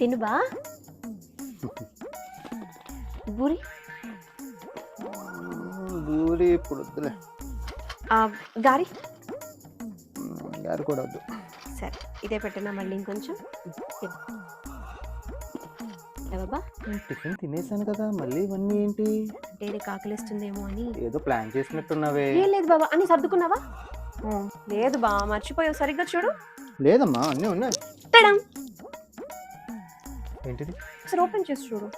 తిను బా. బూరి బూరి ఇప్పుడు వద్దులే. గారి గారి కూడా వద్దు. సరే ఇదే పెట్టినా మళ్ళీ ఇంకొంచెం బాబా. టిఫిన్ తినేసాను కదా, మళ్ళీ ఇవన్నీ ఏంటి? అంటే ఇది కాకలిస్తుందేమో అని. ఏదో ప్లాన్ చేసినట్టున్నావే. ఏం లేదు బాబా, అని సర్దుకున్నావా? లేదు బా, మర్చిపోయావు. సరిగ్గా చూడు. లేదమ్మా, అన్నీ ఉన్నాయి. తేడా ఏంటిది? సరే ఓపెన్ చేసి చూడు.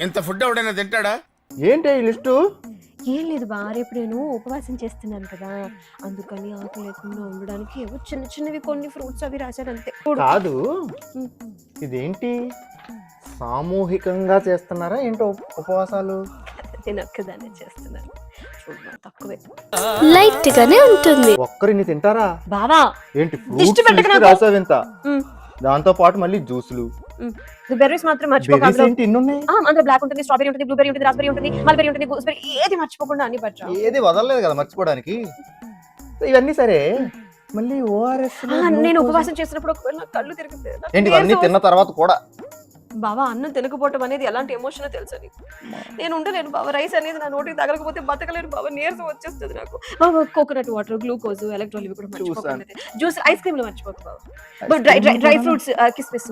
ఇంత ఫుడ్ ఎవడైనా తింటాడా? ఏంటి ఈ లిస్టు? ఏం లేదు బా, రేపు నేను ఉపవాసం చేస్తున్నాను కదా, అందుకని ఆకు లేకుండా ఉండడానికి ఏవో చిన్న చిన్నవి కొన్ని ఫ్రూట్స్ అవి రాశారు అంతే. కాదు, ఇదేంటి సామూహికంగా చేస్తున్నారా ఏంటో ఉపవాసాలు? నేను ఒక్కదానే చేస్తున్నాను. చూడు తక్కువే, లైట్ గానే ఉంటుంది. ఒక్కరిని తింటారా బావా? ఏంటి దిష్టి పెట్టకు నాకు. రాసావింత, దాంతో పాటు మళ్ళీ జ్యూసులు, బెర్రీస్ మాత్రం మర్చిపోక. బెర్రీస్ ఏంటి ఇన్ని ఉన్నాయి? అందులో బ్లాక్ ఉంటుంది, స్ట్రాబెరీ ఉంటుంది, బ్లూబెర్రీ ఉంటుంది, రాస్బెరీ ఉంటుంది, మల్బెరీ ఉంటుంది, గూస్బెరీ, ఏది మర్చిపోకుండా అన్ని పట్టా. ఏది వదలలేదు కదా మర్చిపోవడానికి. ఇవన్నీ సరే, మళ్ళీ ఓఆర్ఎస్. నేను ఉపవాసం చేసినప్పుడు ఒకవేళ నాకు కళ్ళు తిరిగితే ఏంటి ఇవన్నీ తిన్న తర్వాత కూడా? బావా, అన్నం తినకపోవటం అనేది ఎలాంటి ఎమోషన్ తెలుసా నీకు? నేను ఉండలేను బావా, రైస్ అనేది నా నోటికి తగలకపోతే బతకలేను బావా, నీరసం వచ్చేస్తుంది నాకు బావా. కోకోనట్ వాటర్, గ్లూకోజ్, ఎలక్ట్రాల్ ఇవి కూడా మర్చిపోకండి. జ్యూస్, ఐస్ క్రీమ్ మర్చిపోకు బావా. డ్రై ఫ్రూట్స్, కిస్మిస్,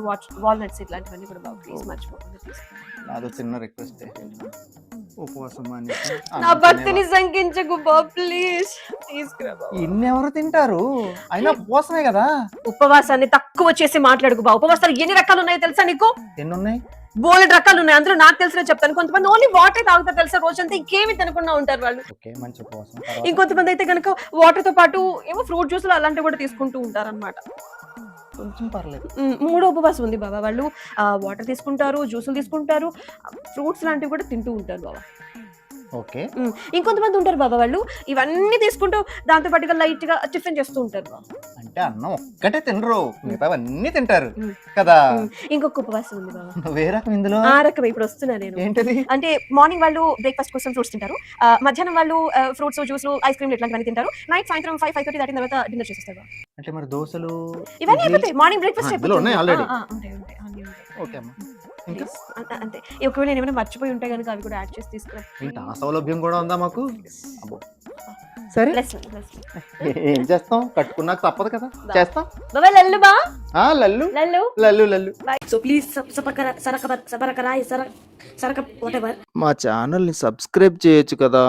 వాల్నట్స్ ఇట్లాంటివన్నీ కూడా బావా ప్లీజ్ మర్చిపోకుండా తీసుకోండి. నాదో చిన్న రిక్వెస్ట్, ఉపవాసం నా భక్తిని శంకించకు బావ, ప్లీజ్ తీసుకురా బావా. ఇన్ని ఎవరు తింటారు? అయినా ఉపవాసమే కదా. ఉపవాసాన్ని తక్కువ చేసి మాట్లాడుకు బావ. ఉపవాసాలు ఎన్ని రకాలు ఉన్నాయో తెలుసా నీకు? ఎన్ని ఉన్నాయి? బోలెడు రకాలు ఉన్నాయి, అందులో నాకు తెలిసిన చెప్తాను. కొంతమంది ఓన్లీ వాటర్ తాగుతారు తెలుసా, రోజంతా ఇంకేమి తినకుండా ఉంటారు వాళ్ళు. మంచి ఉపవాసం. ఇంకొంతమంది అయితే కనుక వాటర్ తో పాటు ఏమో ఫ్రూట్ జ్యూసులు అలాంటివి కూడా తీసుకుంటూ ఉంటారు అనమాట. కొంచెం పర్లేదు. మూడో ఉపవాసం ఉంది బాబా, వాళ్ళు వాటర్ తీసుకుంటారు, జ్యూసులు తీసుకుంటారు, ఫ్రూట్స్ లాంటివి కూడా తింటూ ఉంటారు బాబా. ఓకే. ఇంకొంతమంది ఉంటారు బాబా, వాళ్ళు ఇవన్నీ తీసుకుంటూ దాంతో పాటుగా లైట్ గా టిఫిన్ చేస్తూ ఉంటారు బాబా. అంటే అన్నం ఒక్కటే తినరు, మిగతావన్నీ తింటారు కదా. ఇంకొక ఉపవాసం ఉంది బాబా. నువ్వే రకం ఇందులో? ఆ రకం ఇప్పుడు వస్తున్నా నేను. ఏంటది? అంటే మార్నింగ్ వాళ్ళు బ్రేక్ఫాస్ట్ కోసం ఫ్రూట్స్ తింటారు, మధ్యాహ్నం వాళ్ళు ఫ్రూట్స్, జ్యూస్లు, ఐస్ క్రీమ్ ఇట్లాంటివన్నీ తింటారు, నైట్ సాయంత్రం 5-5:30 దాటిన తర్వాత డిన్నర్ చేస్తారు. అంటే మరి దోశలు ఇవన్నీ అయిపోతాయి, మార్నింగ్ బ్రేక్ఫాస్ట్ ఉన్నాయి ఆల్రెడీ. ఓకే అమ్మా, అంతే. ఒకవేళ నేను ఏమైనా మర్చిపోయి ఉంటే కనుక అవి కూడా యాడ్ చేసి తీసుకురా. ఆ సౌలభ్యం కూడా ఉందా మాకు? సరే, ఏం చేస్తాం, కట్టుకున్నాక తప్పదు కదా, చేస్తాం. లల్లు బా, లల్లు లల్లు లల్లు లల్లు. సో ప్లీజ్ సరక వాటెవర్. మా ఛానల్ ని సబ్స్క్రైబ్ చేయొచ్చు కదా.